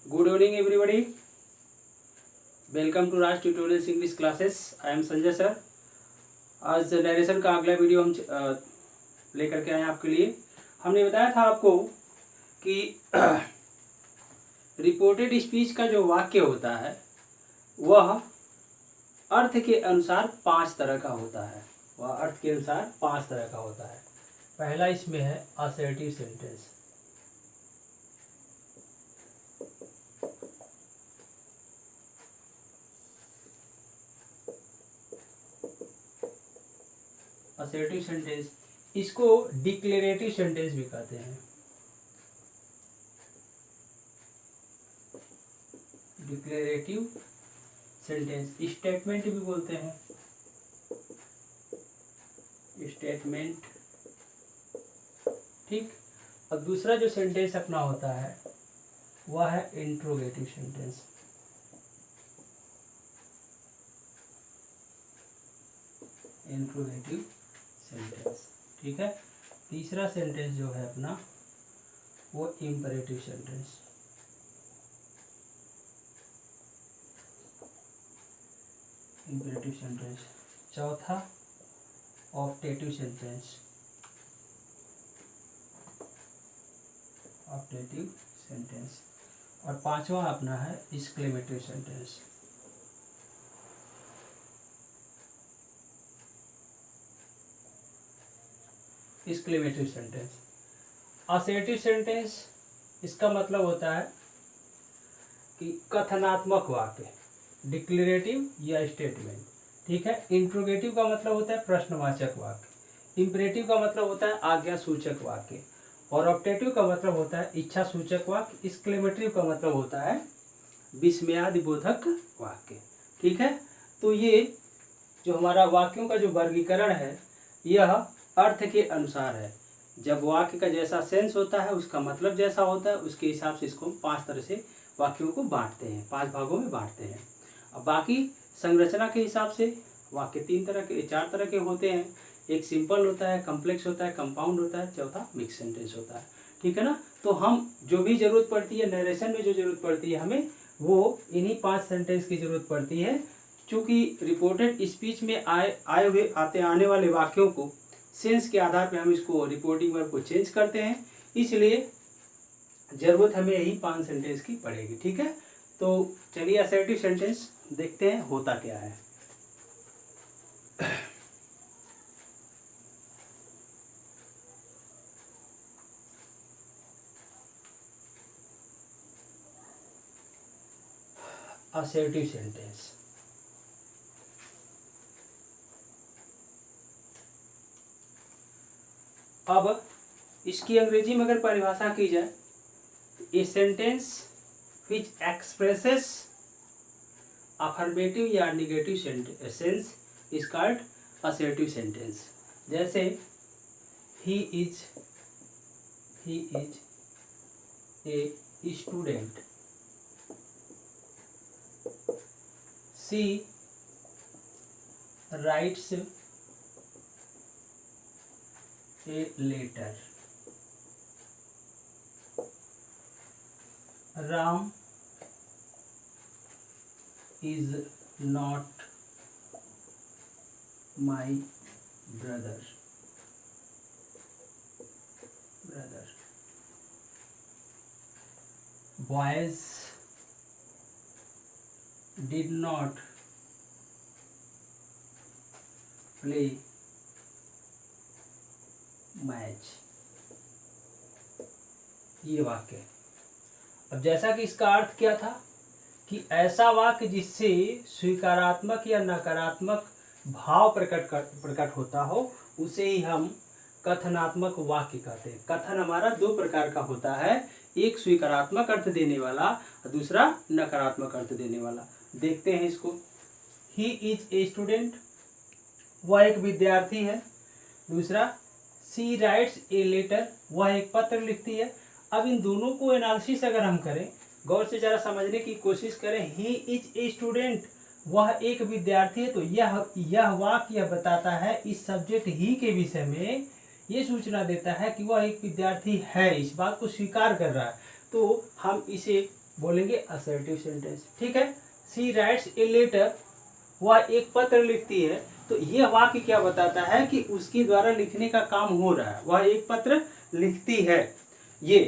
Good evening everybody. Welcome to Raj tutorials English classes. I am Sanjay sir. आज narration का अगला video हम लेकर के आए आपके लिए. हमने बताया था आपको कि रिपोर्टेड स्पीच का जो वाक्य होता है वह अर्थ के अनुसार 5 तरह का होता है. वह अर्थ के अनुसार 5 तरह का होता है. पहला इसमें है असर्टिव सेंटेंस. असर्टिव सेंटेंस, इसको डिक्लेरेटिव सेंटेंस भी कहते हैं. डिक्लेरेटिव सेंटेंस स्टेटमेंट भी बोलते हैं. स्टेटमेंट, ठीक. और दूसरा जो सेंटेंस अपना होता है वह है इंट्रोगेटिव सेंटेंस. इंट्रोगेटिव सेंटेंस, ठीक है. तीसरा सेंटेंस जो है अपना वो इंपरेटिव सेंटेंस. Imperative sentence. चौथा ऑप्टेटिव सेंटेंस. Optative sentence. और पांचवा अपना है exclamatory sentence. Exclamatory sentence. Assertive sentence, इसका मतलब होता है कि कथनात्मक वाक्य, डिक्लेरेटिव या स्टेटमेंट, ठीक है. इंट्रोगेटिव का मतलब होता है प्रश्नवाचक वाक्य. इंपरेटिव का मतलब होता है आज्ञा सूचक वाक्य. और ऑप्टेटिव का मतलब होता है इच्छा सूचक वाक्य. एक्सक्लेमेटरी का मतलब होता है विस्मयादिबोधक वाक्य, ठीक है. तो ये जो हमारा वाक्यों का जो वर्गीकरण है यह अर्थ के अनुसार है. जब वाक्य का जैसा सेंस होता है, उसका मतलब जैसा होता है, उसके हिसाब से इसको 5 तरह से वाक्यों को बांटते हैं, 5 भागों में बांटते हैं. अब बाकी संरचना के हिसाब से वाक्य 4 तरह के होते हैं. एक सिंपल होता है, कॉम्प्लेक्स होता है, कंपाउंड होता है, चौथा मिक्स सेंटेंस होता है, ठीक है ना. तो हम जो भी जरूरत पड़ती है नरेशन में, जो जरूरत पड़ती है हमें, वो इन्हीं 5 सेंटेंस की जरूरत पड़ती है. चूँकि रिपोर्टेड स्पीच में आने वाले वाक्यों को सेंस के आधार पे हम इसको रिपोर्टिंग वर्ब को चेंज करते हैं, इसलिए जरूरत हमें यही 5 सेंटेंस की पड़ेगी, ठीक है. तो चलिए असर्टिव सेंटेंस देखते हैं होता क्या है. Assertive sentence. अब इसकी अंग्रेजी में अगर परिभाषा की जाए, a sentence which expresses affirmative या negative sense is called assertive sentence. जैसे he is a student. She writes a letter. Ram is not my brother. Boys did not play match. ये वाक्य. अब जैसा कि इसका अर्थ क्या था कि ऐसा वाक्य जिससे स्वीकारात्मक या नकारात्मक भाव प्रकट होता हो, उसे ही हम कथनात्मक वाक्य कहते हैं. कथन हमारा 2 प्रकार का होता है, एक स्वीकारात्मक अर्थ देने वाला और दूसरा नकारात्मक अर्थ देने वाला. देखते हैं इसको. ही इज ए स्टूडेंट, वह एक विद्यार्थी है. दूसरा सी राइट्स ए लेटर, वह एक पत्र लिखती है. अब इन दोनों को एनालिसिस अगर हम करें, गौर से जरा समझने की कोशिश करें. ही इज ए स्टूडेंट, वह एक विद्यार्थी है, तो यह वाक्य बताता है इस सब्जेक्ट ही के विषय में ये सूचना देता है कि वह एक विद्यार्थी है, इस बात को स्वीकार कर रहा है। तो हम इसे बोलेंगे असर्टिव सेंटेंस। ठीक है, शी राइट्स ए लेटर, वह एक पत्र लिखती है। तो ये वाक्य क्या बताता है कि उसके द्वारा लिखने का काम हो रहा है, वह एक पत्र लिखती है। ये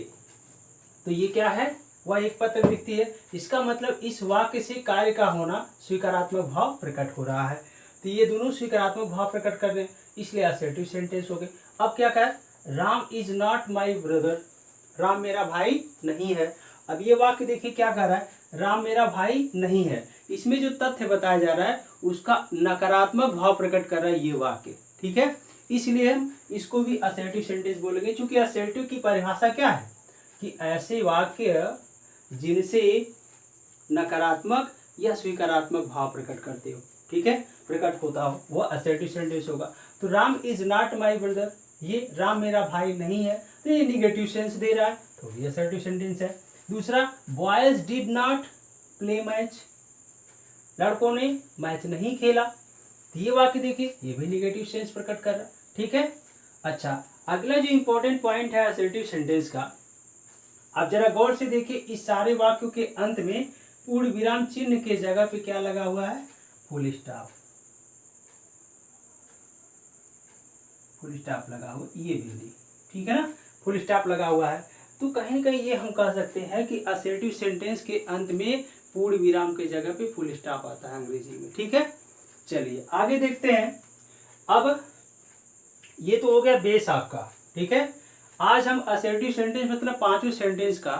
तो ये क्या है, वह एक पत्र लिखती है। इसका मतलब इस वाक्य से कार्य का होना, स्वीकारात्मक भाव प्रकट हो रहा है। तो ये दोनों स्वीकारात्मक भाव प्रकट कर रहे हैं, इसलिए असर्टिव सेंटेंस हो गए। अब क्या कहा, Ram is not my brother, Ram मेरा भाई नहीं है। अब ये वाक्य देखिए क्या कह रहा है, राम मेरा भाई नहीं है। इसमें जो तथ्य बताया जा रहा है उसका नकारात्मक भाव प्रकट कर रहा है ये वाक्य। ठीक है, इसलिए हम इसको भी असर्टिव सेंटेंस बोलेंगे। क्योंकि असर्टिव की परिभाषा क्या है कि ऐसे वाक्य जिनसे नकारात्मक या स्वीकारात्मक भाव प्रकट करते हो, ठीक है, प्रकट होता हो, वह असर्टिव सेंटेंस होगा। तो Ram is not my brother, ये राम मेरा भाई नहीं है, तो ये निगेटिव सेंस दे रहा है, तो ये असर्टिव सेंटेंस है। दूसरा, boys did not play match, लड़कों ने मैच नहीं खेला, तो ये वाक्य देखिए ये भी निगेटिव सेंस प्रकट कर रहा है। ठीक है, अच्छा, अगला जो इंपॉर्टेंट पॉइंट है असर्टिव सेंटेंस का, आप जरा गौर से देखिए, इस सारे वाक्यों के अंत में पूर्ण विराम चिन्ह के जगह पे क्या लगा हुआ है, फुल स्टॉप, फुल स्टॉप लगा हुआ, ये बिंदी, ठीक है ना, फुल स्टॉप लगा हुआ है। तो कहीं न कहीं ये हम कह सकते हैं कि असर्टिव सेंटेंस के अंत में पूर्ण विराम के जगह पे फुल स्टॉप आता है अंग्रेजी में। ठीक है, चलिए आगे देखते हैं। अब ये तो हो गया बेस आपका। ठीक है, आज हम असर्टिव सेंटेंस मतलब पांचों सेंटेंस का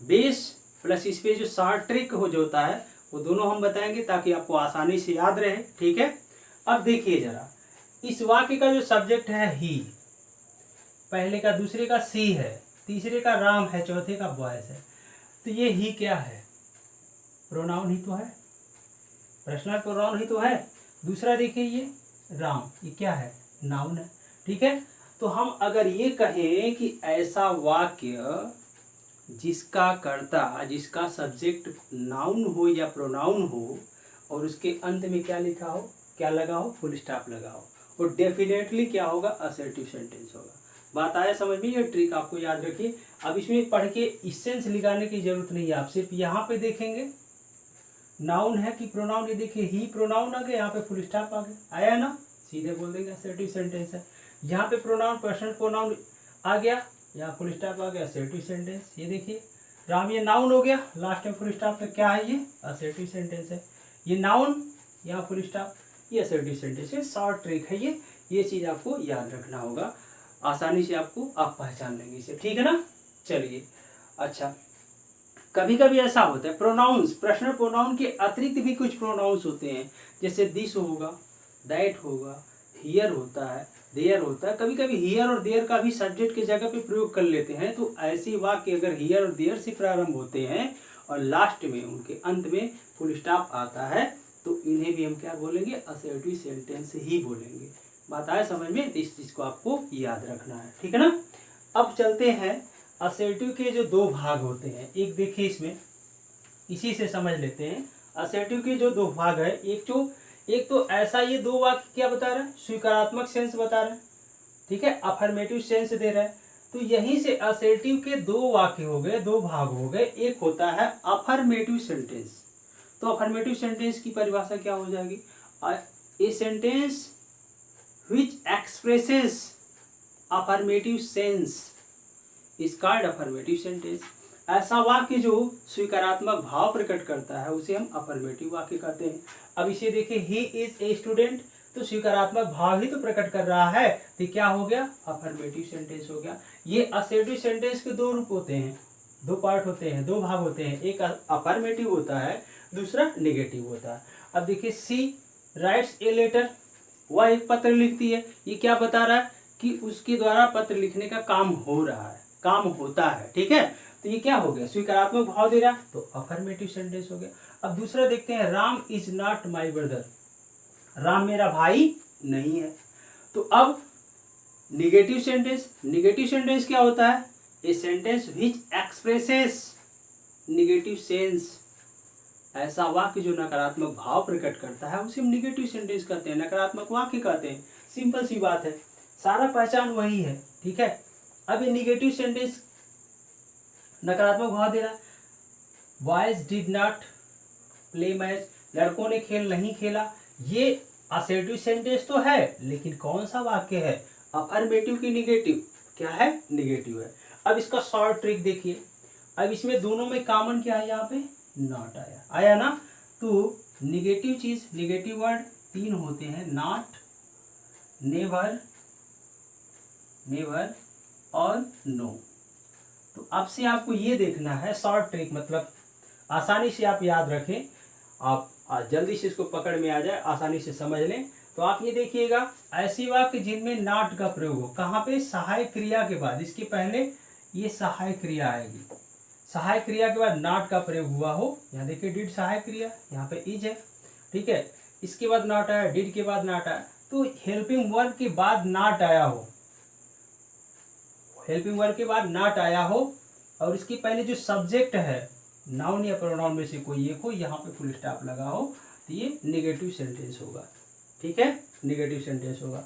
बेस प्लस इस पे जो शॉर्ट ट्रिक हो जो होता है वो दोनों हम बताएंगे ताकि आपको आसानी से याद रहे। ठीक है, अब देखिए जरा, इस वाक्य का जो सब्जेक्ट है ही, पहले का दूसरे का सी है, तीसरे का राम है, चौथे का बॉयज है। तो ये ही क्या है, प्रोनाउन ही तो है, पर्सनल प्रोनाउन ही तो है। दूसरा देखिए ये राम, ये क्या है, नाउन है। ठीक है, तो हम अगर ये कहें कि ऐसा वाक्य जिसका कर्ता, जिसका सब्जेक्ट नाउन हो या प्रोनाउन हो और उसके अंत में क्या लिखा हो, क्या लगा हो, फुल स्टॉप लगा हो, वो डेफिनेटली क्या होगा, असर्टिव सेंटेंस होगा। बात आया समझ में, ये ट्रिक आपको याद रखिए। अब इसमें पढ़ के इसेंस लिखाने की जरूरत नहीं है, आप सिर्फ यहाँ पे देखेंगे नाउन है कि प्रोनाउन, ये देखिए ही प्रोनाउन आ गया, यहाँ पे फुल स्टॉप आ गया, आया ना, सीधे बोल देंगे असर्टिव सेंटेंस है। यहाँ पे प्रोनाउन पर्सनल प्रोनाउन आ गया, यहाँ फुल स्टॉप आ गया, असर्टिव सेंटेंस। ये देखिए राम, ये नाउन हो गया, लास्ट में फुल स्टॉप पे क्या है, ये असर्टिव सेंटेंस है। ये नाउन, यहाँ फुल स्टॉप, ये असर्टिव सेंटेंस है। शॉर्ट ट्रिक है ये चीज़ आपको याद रखना होगा, आसानी से आपको आप पहचान लेंगे इसे। ठीक है ना, चलिए, अच्छा, कभी कभी ऐसा होता है प्रोनाउंस, पर्सनल प्रोनाउन के अतिरिक्त भी कुछ प्रोनाउंस होते हैं, जैसे दिस होगा, दैट होगा, हियर होता है, देयर होता है। कभी कभी हियर और देयर का भी सब्जेक्ट की जगह पे प्रयोग कर लेते हैं। तो ऐसे वाक्य अगर हियर और देयर से प्रारंभ होते हैं और लास्ट में उनके अंत में फुल स्टॉप आता है, तो इन्हें भी हम क्या बोलेंगे, असर्टिव सेंटेंस ही बोलेंगे। बात आया समझ में, तो इस चीज को आपको याद रखना है। ठीक है ना, अब चलते हैं, असर्टिव के जो दो भाग होते हैं, एक देखिए इसमें, इसी से समझ लेते हैं। असर्टिव के जो दो भाग है, एक तो ऐसा, ये दो वाक्य क्या बता रहा है, स्वीकारात्मक सेंस बता रहा है, ठीक है, अफर्मेटिव सेंस दे रहा है। तो यहीं से असर्टिव के दो वाक्य हो गए, दो भाग हो गए। एक होता है अफर्मेटिव सेंटेंस। तो अफर्मेटिव सेंटेंस की परिभाषा क्या हो जाएगी, a sentence which expresses affirmative sense is called affirmative sentence. ऐसा वाक्य जो स्वीकारात्मक भाव प्रकट करता है उसे हम अफर्मेटिव वाक्य कहते हैं। अब इसे देखिए, ही इज ए स्टूडेंट, तो स्वीकारात्मक भाव ही तो प्रकट कर रहा है, तो क्या हो गया, अफर्मेटिव सेंटेंस हो गया। ये असर्टिव सेंटेंस के दो रूप होते हैं, दो पार्ट होते हैं, दो भाग होते हैं, एक अफर्मेटिव होता है, दूसरा नेगेटिव होता है। अब देखिए, सी राइट्स ए लेटर, वह एक पत्र लिखती है। ये क्या बता रहा है कि उसके द्वारा पत्र लिखने का काम हो रहा है, काम होता है। ठीक है, तो ये क्या हो गया, स्वीकारात्मक भाव दे रहा, तो अफर्मेटिव सेंटेंस हो गया। अब दूसरा देखते हैं, Ram is not my brother, Ram मेरा भाई नहीं है। तो अब निगेटिव सेंटेंस, निगेटिव सेंटेंस क्या होता है, a sentence which expresses negative sense. ऐसा वाक्य जो नकारात्मक भाव प्रकट करता है उसे हम निगेटिव सेंटेंस कहते हैं, नकारात्मक वाक्य कहते हैं। सिंपल सी बात है, सारा पहचान वही है। ठीक है, अब ये निगेटिव सेंटेंस नकारात्मक भाव दे रहा है, boys did not play match, लड़कों ने खेल नहीं खेला। ये असर्टिव सेंटेंस तो है, लेकिन कौन सा वाक्य है? अफर्मेटिव की निगेटिव? क्या है? निगेटिव है। अब इसका शॉर्ट ट्रिक देखिए। अब इसमें दोनों में कॉमन क्या है? यहाँ पे नॉट आया, आया ना। तो निगेटिव चीज, निगेटिव वर्ड 3 होते हैं, नॉट, नेवर, नेवर और नो। तो अब से आपको ये देखना है शॉर्ट ट्रिक, मतलब आसानी से आप याद रखें, आप जल्दी से इसको पकड़ में आ जाए, आसानी से समझ लें। तो आप ये देखिएगा, ऐसी वाक्य जिनमें नॉट का प्रयोग हो, कहाँ पे? सहायक क्रिया के बाद, इसके पहले ये सहायक क्रिया आएगी, सहायक क्रिया के बाद नॉट का प्रयोग हुआ हो। यहाँ देखिए डिड सहायक क्रिया, यहाँ पे इज है, ठीक है। इसके बाद नॉट आया, डिड के बाद नॉट आया। तो हेल्पिंग वर्ब के बाद नॉट आया हो, हेल्पिंग वर्ब के बाद नॉट आया हो, और इसके पहले जो सब्जेक्ट है, नाउन या प्रोनाउन में से कोई एक हो, यहाँ पे फुल स्टॉप लगा हो, तो ये नेगेटिव सेंटेंस होगा, ठीक है, नेगेटिव सेंटेंस होगा।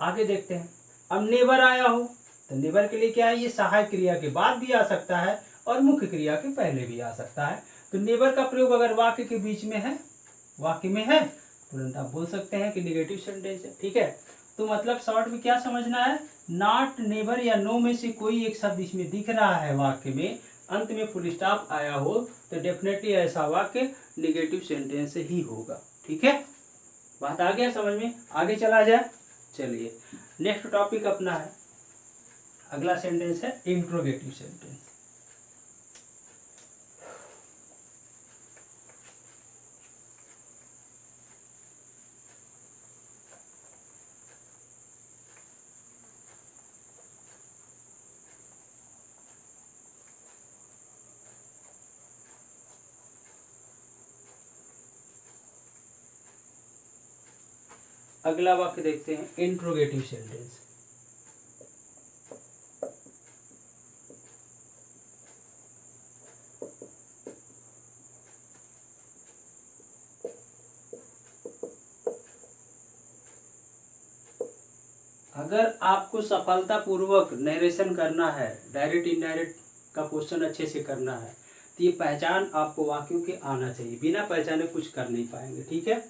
आगे देखते हैं। अब नेवर आया हो, तो नेवर के लिए क्या है? ये सहायक क्रिया के बाद भी आ सकता है और मुख्य क्रिया के पहले भी आ सकता है। तो नेवर का प्रयोग अगर वाक्य के बीच में है, वाक्य में है, तुरंत आप बोल सकते हैं कि नेगेटिव सेंटेंस है, ठीक है। तो मतलब शॉर्ट में क्या समझना है? नॉट, नेवर या नो में से कोई एक शब्द इसमें दिख रहा है वाक्य में, अंत में फुल स्टॉप आया हो, तो डेफिनेटली ऐसा वाक्य नेगेटिव सेंटेंस ही होगा, ठीक है। बात आ गया समझ में? आगे चला जाए। चलिए नेक्स्ट टॉपिक अपना है, अगला सेंटेंस है इंट्रोगेटिव सेंटेंस। अगला वाक्य देखते हैं, इंट्रोगेटिव सेंटेंस। अगर आपको सफलतापूर्वक नरेशन करना है, डायरेक्ट इनडायरेक्ट का क्वेश्चन अच्छे से करना है, तो ये पहचान आपको वाक्यों के आना चाहिए, बिना पहचाने कुछ कर नहीं पाएंगे, ठीक है।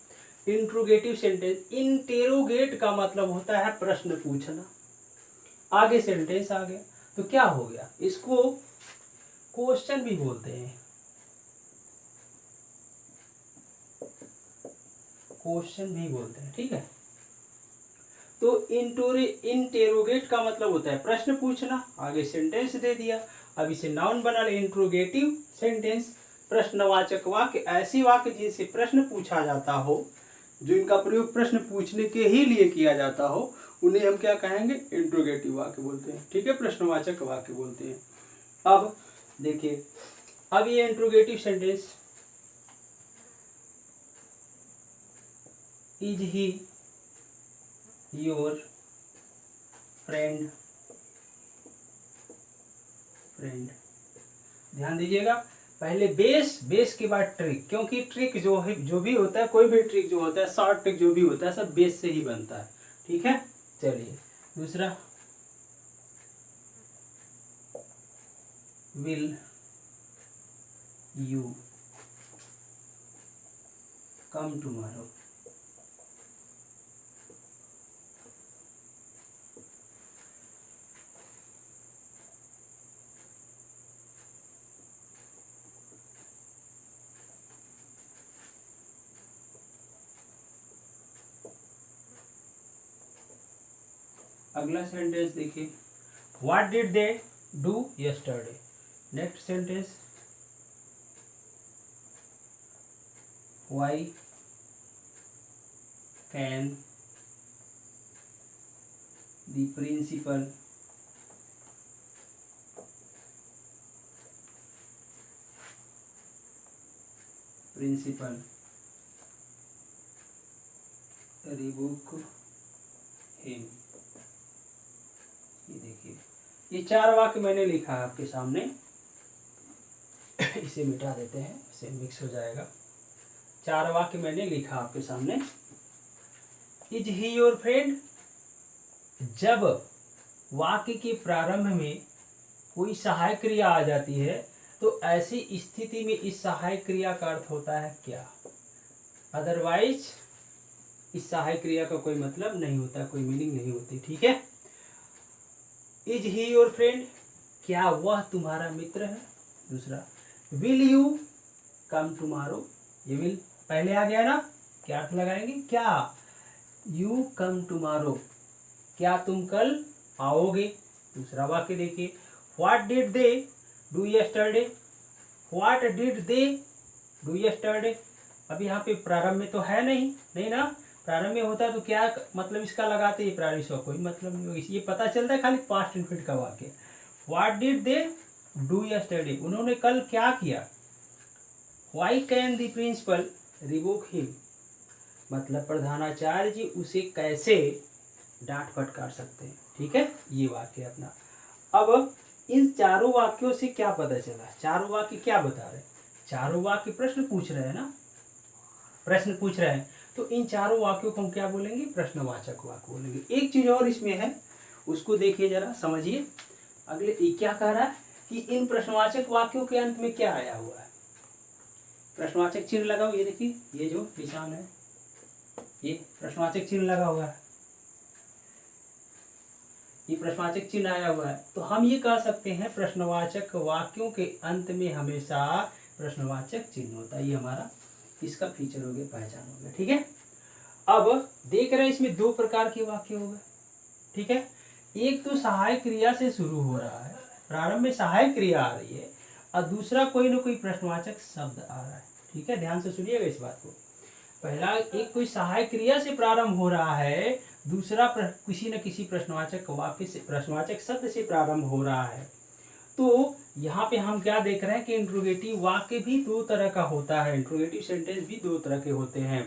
इंट्रोगेटिव सेंटेंस, इंटेरोगेट का मतलब होता है प्रश्न पूछना। आगे सेंटेंस आ गया, तो क्या हो गया? इसको क्वेश्चन भी बोलते हैं, क्वेश्चन भी बोलते हैं, ठीक है। तो इंटेरोगेट का मतलब होता है प्रश्न पूछना। आगे सेंटेंस दे दिया, अब इसे नाउन बना ले, इंट्रोगेटिव सेंटेंस। प्रश्नवाचक वाक्य, ऐसी वाक्य जिनसे प्रश्न पूछा जाता हो, जो इनका प्रयोग प्रश्न पूछने के ही लिए किया जाता हो, उन्हें हम क्या कहेंगे? इंट्रोगेटिव वाक्य बोलते हैं, ठीक है, प्रश्नवाचक वाक्य बोलते हैं। अब देखिए, अब ये interrogative sentence, is he your friend, friend, ध्यान दीजिएगा, पहले बेस के बाद ट्रिक, क्योंकि ट्रिक जो है, जो भी होता है, कोई भी ट्रिक जो होता है, शॉर्ट ट्रिक जो भी होता है, सब बेस से ही बनता है, ठीक है। चलिए दूसरा, विल यू कम टुमारो। अगला सेंटेंस देखिए, what did they do yesterday. Next sentence, why can the principal rebuke him. ये देखिए, ये 4 वाक्य मैंने लिखा है आपके सामने, इसे मिटा देते हैं, इसे मिक्स हो जाएगा। 4 वाक्य मैंने लिखा आपके सामने। इज ही योर फ्रेंड, जब वाक्य के प्रारंभ में कोई सहायक क्रिया आ जाती है, तो तो ऐसी स्थिति में इस सहायक क्रिया का अर्थ होता है क्या, अदरवाइज इस सहायक क्रिया का कोई मतलब नहीं होता, कोई मीनिंग नहीं होती। ठीक है, इज ही योर फ्रेंड, क्या वह तुम्हारा मित्र है। दूसरा, विल यू कम टुमारो, ये विल पहले आ गया ना, क्या अर्थ लगाएंगे, क्या, यू कम टुमारो, क्या तुम कल आओगे। दूसरा वाक्य देखिए, what did they do yesterday, what did they do yesterday. अब यहाँ पे प्रारंभ में तो है नहीं ना, प्रारंभ में होता तो क्या मतलब इसका लगाते, ये प्रारंभ का कोई मतलब नहीं होगा, ये पता चलता है खाली पास्ट इनफिनिट का वाक्य। What did they do yesterday, उन्होंने कल क्या किया। Why can the principal revoke him, मतलब प्रधानाचार्य जी उसे कैसे डांट फटकार सकते हैं। ठीक है, ये वाक्य अपना। अब इन चारों वाक्यों से क्या पता चला, चारों वाक्य क्या बता रहे हैं, चारों वाक्य प्रश्न पूछ रहे हैं ना, प्रश्न पूछ रहे हैं, तो इन चारों वाक्यों को हम क्या बोलेंगे, प्रश्नवाचक वाक्य बोलेंगे। एक चीज और इसमें है, उसको देखिए जरा समझिए। अगले ये क्या कह रहा है कि इन प्रश्नवाचक वाक्यों के अंत में क्या आया हुआ है, प्रश्नवाचक चिन्ह लगाओ, ये देखिए ये जो निशान है ये प्रश्नवाचक चिन्ह लगा हुआ है, ये प्रश्नवाचक चिन्ह आया हुआ है। तो हम ये कह सकते हैं प्रश्नवाचक वाक्यों के अंत में हमेशा प्रश्नवाचक चिन्ह होता है, ये हमारा इसका फीचर हो गया, पहचान हो गया। ठीक है, अब देख रहे हैं इसमें दो प्रकार के वाक्य हो गए। ठीक है, एक तो सहायक क्रिया से शुरू हो रहा है, प्रारंभ में सहायक क्रिया आ रही है, और दूसरा कोई ना कोई प्रश्नवाचक शब्द आ रहा है। ठीक है, ध्यान से सुनिएगा इस बात को। पहला एक कोई सहायक क्रिया से प्रारंभ हो रहा है, दूसरा किसी न किसी प्रश्नवाचक वाक्य से, प्रश्नवाचक शब्द से प्रारंभ हो रहा है। तो यहाँ पे हम क्या देख रहे हैं कि इंट्रोगेटिव वाक्य भी दो तरह का होता है, इंट्रोगेटिव सेंटेंस भी दो तरह के होते हैं।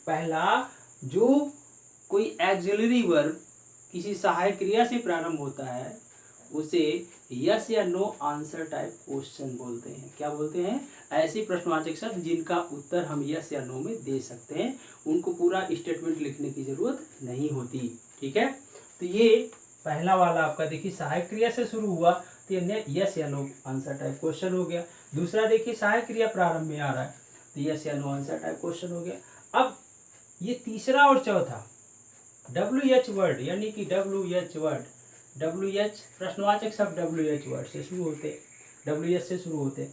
पहला, जो कोई एक्सिलरी वर्ब किसी सहायक क्रिया से प्रारंभ होता है उसे यस या नो आंसर टाइप क्वेश्चन बोलते हैं। क्या बोलते हैं, ऐसे प्रश्नवाचक शब्द जिनका उत्तर हम यस या नो में दे सकते हैं, उनको पूरा स्टेटमेंट लिखने की जरूरत नहीं होती। ठीक है, तो ये पहला वाला आपका देखिए सहायक क्रिया से शुरू हुआ, तो ये यस या नो आंसर टाइप क्वेश्चन हो गया। दूसरा देखिए सहायक क्रिया प्रारंभ में आ रहा है, तो यस या नो आंसर टाइप क्वेश्चन हो गया। अब ये तीसरा और चौथा WH वर्ड, यानी कि WH वर्ड, WH प्रश्नवाचक शब्द WH वर्ड से शुरू होते, WH से शुरू होते,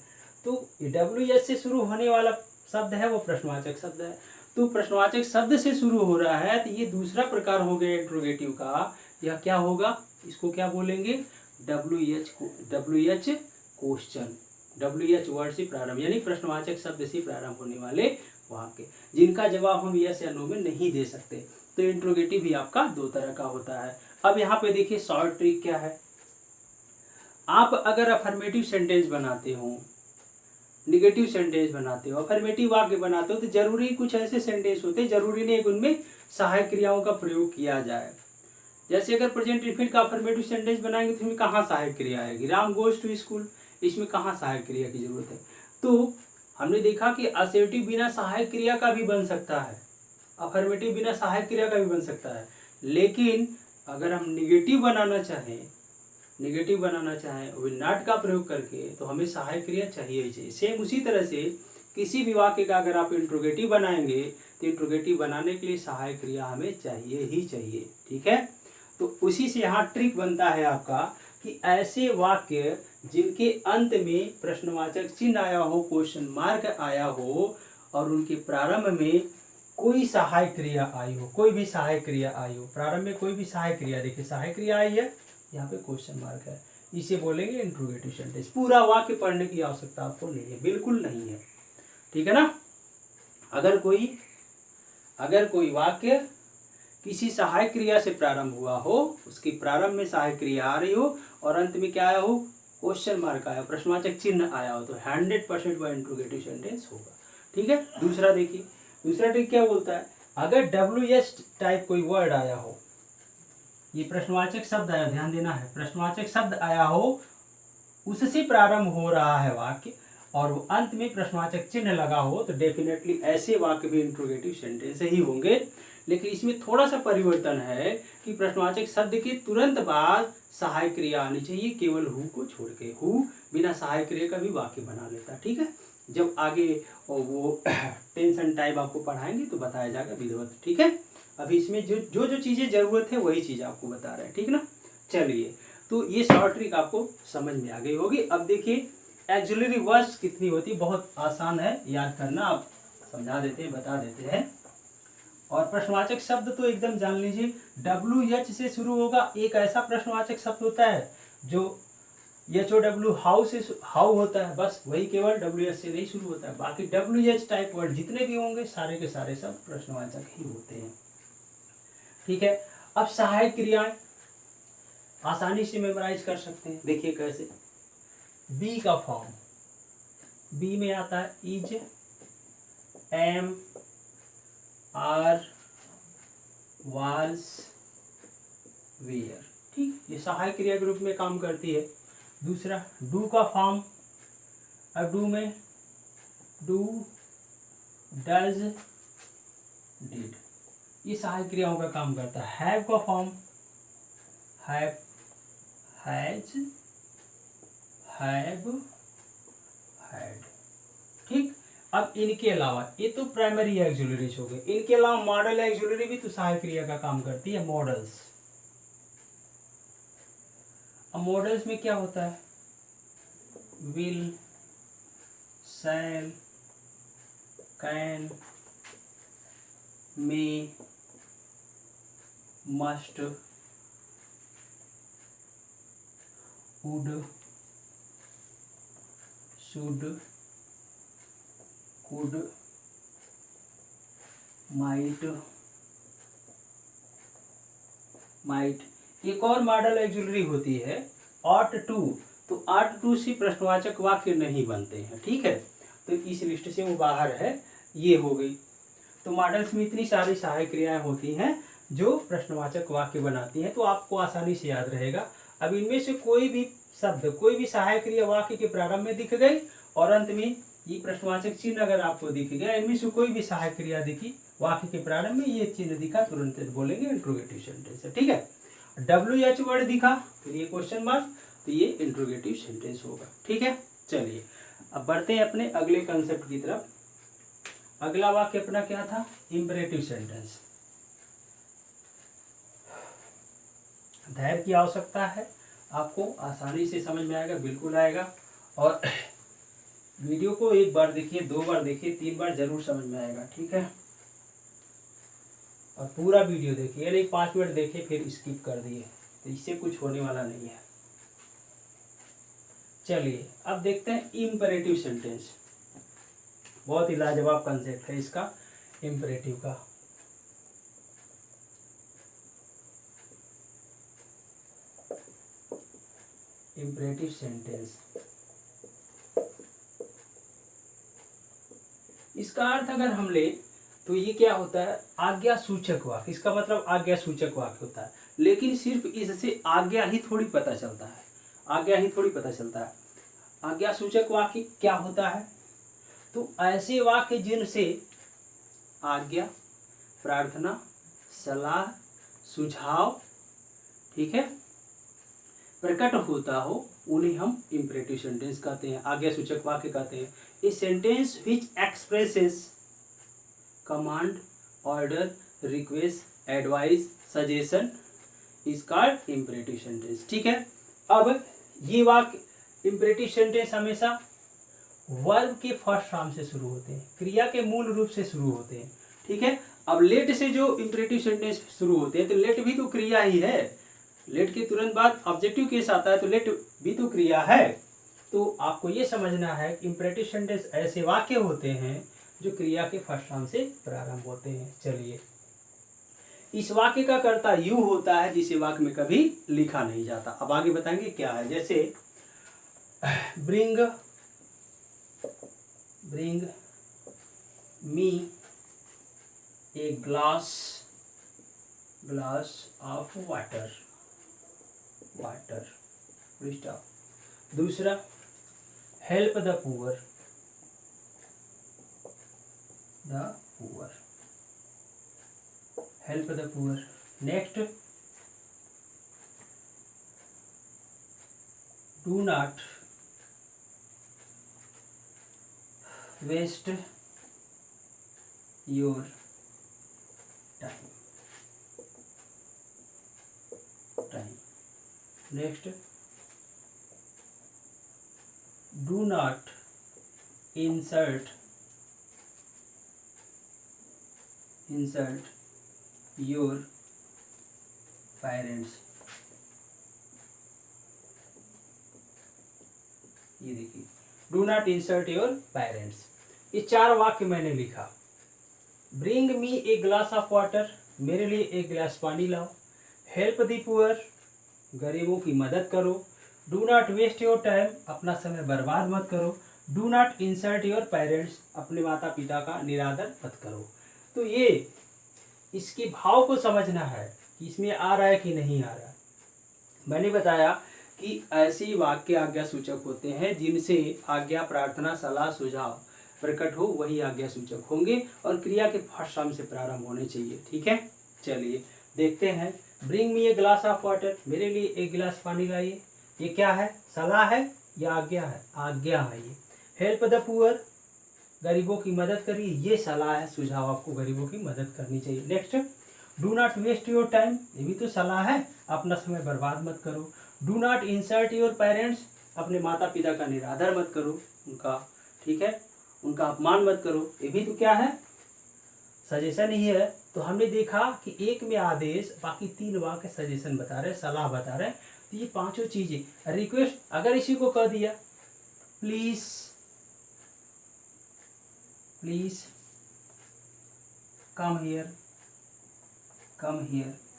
तो WH से शुरू होने वाला शब्द है वो प्रश्नवाचक शब्द है। तो प्रश्नवाचक शब्द से शुरू हो रहा है, तो ये दूसरा प्रकार हो गया इंट्रोगेटिव का। यह क्या होगा, इसको क्या बोलेंगे, WH क्वेश्चन, WH वर्ड से प्रारंभ, यानी प्रश्नवाचक शब्द से प्रारंभ होने वाले वाक्य जिनका जवाब हम यस या नो में नहीं दे सकते। तो इंट्रोगेटिव भी आपका दो तरह का होता है। अब यहाँ पे देखिए शॉर्ट ट्रिक क्या है, आप अगर अफर्मेटिव सेंटेंस बनाते हो, निगेटिव सेंटेंस बनाते हो, अफर्मेटिव वाक्य बनाते हो, तो जरूरी कुछ ऐसे सेंटेंस होते हैं, जरूरी नहीं है कि उनमें सहायक क्रियाओं का प्रयोग किया जाए। जैसे अगर प्रेजेंट इनफिनिट का अफर्मेटिव सेंटेंस बनाएंगे तो इसमें कहाँ सहायक क्रिया आएगी, राम गोज टू स्कूल, इसमें कहाँ सहायक क्रिया की जरूरत है। तो हमने देखा कि असर्टिव बिना सहायक क्रिया का भी बन सकता है, अफर्मेटिव बिना सहायक क्रिया का भी बन सकता है, लेकिन अगर हम निगेटिव बनाना चाहें विल नॉट का प्रयोग करके, तो हमें सहायक क्रिया चाहिए ही चाहिए। सेम उसी तरह से किसी भी वाक्य का अगर आप इंट्रोगेटिव बनाएंगे तो इंट्रोगेटिव बनाने के लिए सहायक क्रिया हमें चाहिए ही चाहिए। ठीक है, तो उसी से यहाँ ट्रिक बनता है आपका कि ऐसे वाक्य जिनके अंत में प्रश्नवाचक चिन्ह आया हो, क्वेश्चन मार्क आया हो, और उनके प्रारंभ में कोई सहायक क्रिया आई हो, कोई भी सहायक क्रिया आई हो, प्रारंभ में कोई भी सहायक क्रिया, देखिए सहायक क्रिया आई है, यहाँ पे क्वेश्चन मार्क है, इसे बोलेंगे इंट्रोगेटिव सेंटेंस। पूरा वाक्य पढ़ने की आवश्यकता आपको नहीं है, बिल्कुल नहीं है। ठीक है ना, अगर कोई वाक्य किसी सहायक क्रिया से प्रारंभ हुआ हो, उसकी प्रारंभ में सहायक क्रिया आ रही हो और अंत में क्या आया हो, क्वेश्चन मार्क आया, प्रश्नवाचक चिन्ह आया हो, तो 100% वह इंट्रोगेटिव सेंटेंस होगा। ठीक है, दूसरा देखिए, दूसरा ट्रिक क्या बोलता है, अगर WH टाइप कोई वर्ड आया हो, ये प्रश्नवाचक शब्द आया, ध्यान देना है, प्रश्नवाचक शब्द आया हो, उससे प्रारंभ हो रहा है वाक्य और वो अंत में प्रश्नवाचक चिन्ह लगा हो, तो डेफिनेटली ऐसे वाक्य भी इंट्रोगेटिव सेंटेंस ही होंगे। लेकिन इसमें थोड़ा सा परिवर्तन है कि प्रश्नवाचक शब्द के तुरंत बाद सहायक क्रिया आनी चाहिए, केवल हु को छोड़ के। हु बिना सहायक क्रिया का भी वाक्य बना लेता है, ठीक है। जब आगे वो टेंशन टाइप आपको पढ़ाएंगे तो बताया जाएगा विधिवत, ठीक है। अभी इसमें जो जो चीज़ें ज़रूरत है वही चीज़ आपको बता रहे हैं, ठीक ना। चलिए, तो ये शॉर्ट ट्रिक आपको समझ में आ गई होगी। अब देखिए एक्सिलरी वर्ब्स कितनी होती है, बहुत आसान है याद करना, आप समझा देते हैं, बता देते हैं। और प्रश्नवाचक शब्द तो एकदम जान लीजिए, WH से शुरू होगा। एक ऐसा प्रश्नवाचक शब्द होता है जो HOW हाउ से हाउ होता है, बस वही केवल WH से नहीं शुरू होता है। बाकी WH टाइप वर्ड जितने भी होंगे सारे के सारे सब प्रश्नवाचक ही होते हैं, ठीक है। अब सहायक क्रियाएं आसानी से मेमोराइज कर सकते हैं, देखिए कैसे। बी का फॉर्म, बी में आता है is, am, are, was, were, ठीक, ये सहायक क्रिया के रूप में काम करती है। दूसरा डू का फॉर्म, अब डू में डू, डज, डिड, ये सहायक क्रियाओं का काम करता है। हैव का form, have, has, have, had, ठीक। अब इनके अलावा ये तो प्राइमरी एक्सिलरीज हो गए, इनके अलावा मॉडल एक्सिलरी भी तो सहायक क्रिया का काम करती है, मॉडल्स। अब मॉडल्स में क्या होता है, will, shall, can, may, must, would, should, could, might, might. एक और मॉडल एक्सिलरी होती है ऑट टू, तो ऑट टू से प्रश्नवाचक वाक्य नहीं बनते हैं, ठीक है, तो इस लिस्ट से वो बाहर है, ये हो गई। तो मॉडल्स में इतनी सारी सहायक क्रियाएं होती हैं जो प्रश्नवाचक वाक्य बनाती हैं, तो आपको आसानी से याद रहेगा। अब इनमें से कोई भी शब्द, कोई भी सहायक क्रिया वाक्य के प्रारंभ में दिख गई और अंत में ये प्रश्नवाचक चिन्ह अगर आपको दिख गया, इनमें से कोई भी सहायक क्रिया दिखी वाक्य के प्रारंभ में, ये चिन्ह दिखा, तुरंत बोलेंगे इंट्रोगेटिव सेंटेंस है, ठीक है। WH वर्ड दिखा फिर ये क्वेश्चन मार्क, तो ये इंट्रोगेटिव सेंटेंस होगा, ठीक है। चलिए अब बढ़ते हैं अपने अगले कंसेप्ट की तरफ। अगला वाक्य अपना क्या था, इंपरेटिव सेंटेंस। धैर्य की आवश्यकता है, आपको आसानी से समझ में आएगा, बिल्कुल आएगा। और वीडियो को एक बार देखिए, 2 बार देखिए, 3 बार जरूर समझ में आएगा, ठीक है। और पूरा वीडियो देखिए, यानी 5 मिनट देखिए फिर स्किप कर दिए, तो इससे कुछ होने वाला नहीं है। चलिए अब देखते हैं इम्परेटिव सेंटेंस, बहुत ही लाजवाब कंसेप्ट है इसका, इम्परेटिव का। इम्परेटिव सेंटेंस, इसका अर्थ अगर हम ले तो ये क्या होता है, आज्ञा सूचक वाक्य। इसका मतलब आज्ञा सूचक वाक्य होता है, लेकिन सिर्फ इससे आज्ञा ही थोड़ी पता चलता है, आज्ञा ही थोड़ी पता चलता है। आज्ञा सूचक वाक्य क्या होता है, तो ऐसे वाक्य जिनसे आज्ञा, प्रार्थना, सलाह, सुझाव, ठीक है, प्रकट होता हो, उन्हें हम इम्परेटिव सेंटेंस कहते हैं, आज्ञा सूचक वाक्य कहते हैं। ए sentence which expresses command, order, request, advice, suggestion is called imperative sentence, ठीक है। अब ये वाक्य इम्परेटिव सेंटेंस हमेशा वर्ब के फर्स्ट फॉर्म से शुरू होते हैं, क्रिया के मूल रूप से शुरू होते हैं, ठीक है। अब लेट से जो इम्परेटिव सेंटेंस शुरू होते हैं, तो लेट भी तो क्रिया ही है, लेट के तुरंत बाद ऑब्जेक्टिव केस आता है, तो लेट भी तो क्रिया है। तो आपको ये समझना है कि इम्परेटिव सेंटेंस ऐसे वाक्य होते हैं जो क्रिया के फर्स्ट फॉर्म से प्रारंभ होते हैं। चलिए, इस वाक्य का कर्ता यू होता है जिसे वाक्य में कभी लिखा नहीं जाता। अब आगे बताएंगे क्या है, जैसे bring me a glass of water, दूसरा help the poor, help the poor. Next, do not waste your time. Next, do not insert your parents। ये देखिए, do not insert your parents. ये 4 वाक्य मैंने लिखा। Bring me a glass of water, मेरे लिए एक गिलास पानी लाओ। हेल्प द पुअर, गरीबों की मदद करो। Do not waste your time, अपना समय बर्बाद मत करो। Do not insult your parents, अपने माता पिता का निरादर मत करो। तो ये इसके भाव को समझना है कि इसमें आ रहा है कि नहीं आ रहा। मैंने बताया कि ऐसे वाक्य आज्ञा सूचक होते हैं जिनसे आज्ञा, प्रार्थना, सलाह, सुझाव प्रकट हो, वही आज्ञा सूचक होंगे और क्रिया के फर्स्ट फॉर्म से प्रारंभ होने चाहिए। ठीक है, चलिए देखते हैं। Bring me a glass of water, मेरे लिए एक गिलास पानी लाइए। ये क्या है, सलाह है या आज्ञा है? आज्ञा है ये। हेल्प द पुअर, गरीबों की मदद करिए, ये सलाह है, सुझाव, आपको गरीबों की मदद करनी चाहिए। Next, do not waste your time, ये भी तो सलाह है, अपना समय बर्बाद मत करो। Do not insult your parents, अपने माता पिता का निरादर मत करो, उनका, ठीक है, उनका अपमान मत करो, ये भी तो क्या है, सजेशन ही है। तो हमने देखा कि एक में आदेश, बाकी 3 वाक्य सजेशन बता रहे, सलाह बता रहे। तो ये 5 चीजें रिक्वेस्ट, अगर इसी को कह दिया प्लीज कम हियर,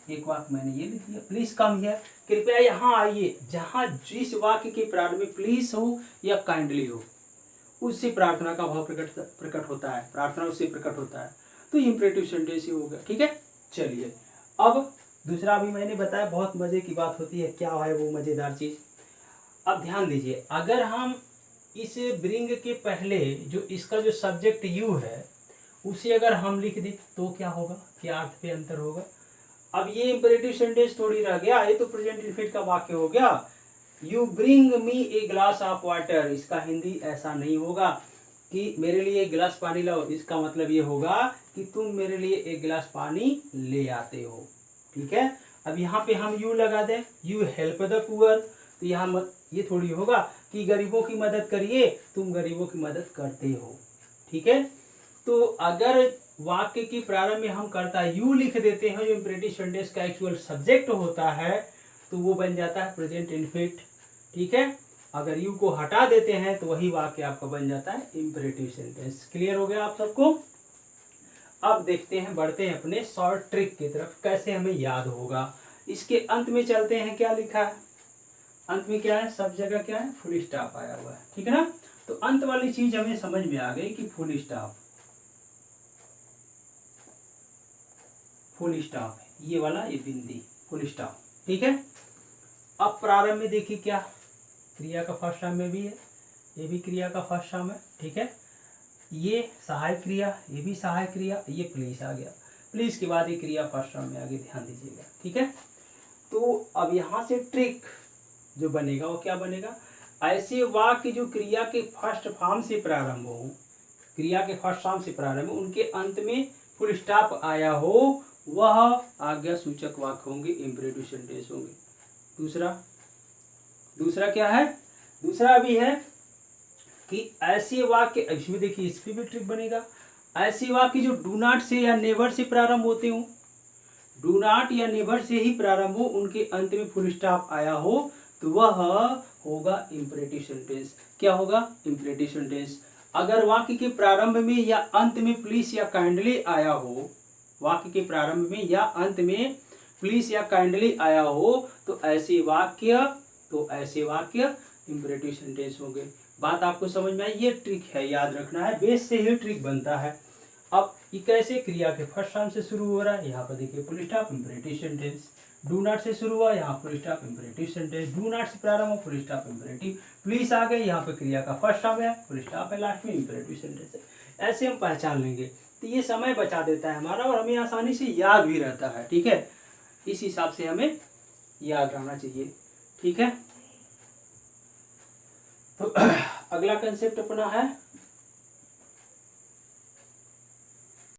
एक वाक्य मैंने ये लिख दिया, प्लीज कम हियर, कृपया यहाँ आइए। जहाँ जिस वाक्य के प्रारंभ में प्लीज हो या काइंडली हो, उससे प्रार्थना का भाव प्रकट होता है, प्रार्थना उससे प्रकट होता है। तो इंपरेटिव सेंटेंस ही हो गया। ठीक है, चलिए अब दूसरा भी मैंने बताया, बहुत मजे की बात होती है। क्या है वो मजेदार चीज? अब ध्यान दीजिए, अगर हम इस ब्रिंग के पहले जो इसका जो सब्जेक्ट यू है उसे अगर हम लिख दें तो क्या होगा, क्या अर्थ पे अंतर होगा? अब ये इंपरेटिव सेंटेंस थोड़ी रह गया, ये तो प्रेजेंट इनफिनिट का वाक्य हो गया। You bring me a glass of water, इसका हिंदी ऐसा नहीं होगा कि मेरे लिए एक गिलास पानी लाओ। इसका मतलब ये होगा कि तुम मेरे लिए एक गिलास पानी ले आते हो। ठीक है, अब यहाँ पे हम यू लगा दें, यू हेल्प द पुअर, तो यहाँ ये थोड़ी होगा कि गरीबों की मदद करिए, तुम गरीबों की मदद करते हो। ठीक है, तो अगर वाक्य के प्रारंभ में हम कर्ता यू लिख देते हैं, जो इंपरेटिव सेंटेंस का एक्चुअल सब्जेक्ट होता है, तो वो बन जाता है प्रेजेंट इनफिनिट। ठीक है, अगर यू को हटा देते हैं तो वही वाक्य आपका बन जाता है इंपरेटिव सेंटेंस। क्लियर हो गया आप सबको? अब देखते हैं, बढ़ते हैं अपने शॉर्ट ट्रिक की तरफ, कैसे हमें याद होगा। इसके अंत में चलते हैं, क्या लिखा है अंत में? क्या है, सब जगह क्या है, फुल स्टॉप आया हुआ है। ठीक है ना, तो अंत वाली चीज हमें समझ में आ गई कि फुल स्टॉप है, ये वाला, ये बिंदी, फुल स्टॉप। ठीक है, अब प्रारंभ में देखिए क्या, क्रिया का फर्स्ट फॉर्म में भी है, ये भी क्रिया का फर्स्ट फॉर्म है। ठीक है, ये सहायक क्रिया, ये भी सहायक क्रिया, ये प्लीज आ गया, प्लीज के बाद ये क्रिया फर्स्ट फॉर्म में आ गई, ध्यान दीजिएगा। ठीक है, तो अब यहाँ से ट्रिक जो बनेगा वो क्या बनेगा, ऐसे वाक्य जो क्रिया के फर्स्ट फॉर्म से प्रारंभ हो, क्रिया के फर्स्ट फॉर्म से प्रारंभ हो, उनके अंत में फुल स्टॉप आया हो, वह आज्ञा सूचक वाक्य होंगे, इंपरेटिव सेंटेंस होंगे। दूसरा क्या है, दूसरा भी है कि ऐसे वाक्य, इसमें देखिए इस पे भी ट्रिक बनेगा, ऐसे वाक्य जो डू नॉट से या नेवर से प्रारंभ होते हो, डू नॉट या नेवर से ही प्रारंभ हो, उनके अंत में फुल स्टॉप आया हो, तो वह होगा इंपरेटिव सेंटेंस। क्या होगा, इंपरेटिव सेंटेंस। अगर वाक्य के प्रारंभ में या अंत में प्लीज या काइंडली आया हो, वाक्य के प्रारंभ में या अंत में प्लीज या काइंडली आया हो, तो ऐसे वाक्य इंपरेटिव सेंटेंस होंगे। बात आपको समझ में आई? ये ट्रिक है, याद रखना है, बेस से ही ट्रिक बनता है। अब ये कैसे, क्रिया के फर्स्ट फॉर्म से शुरू हो रहा है, यहाँ पर देखिए full stop, imperative sentence. Do not से शुरू हुआ, यहाँ full stop, imperative sentence. Do not से प्रारंभ हो, फुल स्टॉप, इंपरेटिव। प्लीज आ गए, यहाँ पे क्रिया का फर्स्ट फॉर्म है, फुल स्टॉप है, लास्ट में इंपरेटिव सेंटेंस है। ऐसे हम पहचान लेंगे तो ये समय बचा देता है हमारा और हमें आसानी से याद भी रहता है। ठीक है, इस हिसाब से हमें याद रहना चाहिए। ठीक है, तो अगला कंसेप्ट अपना है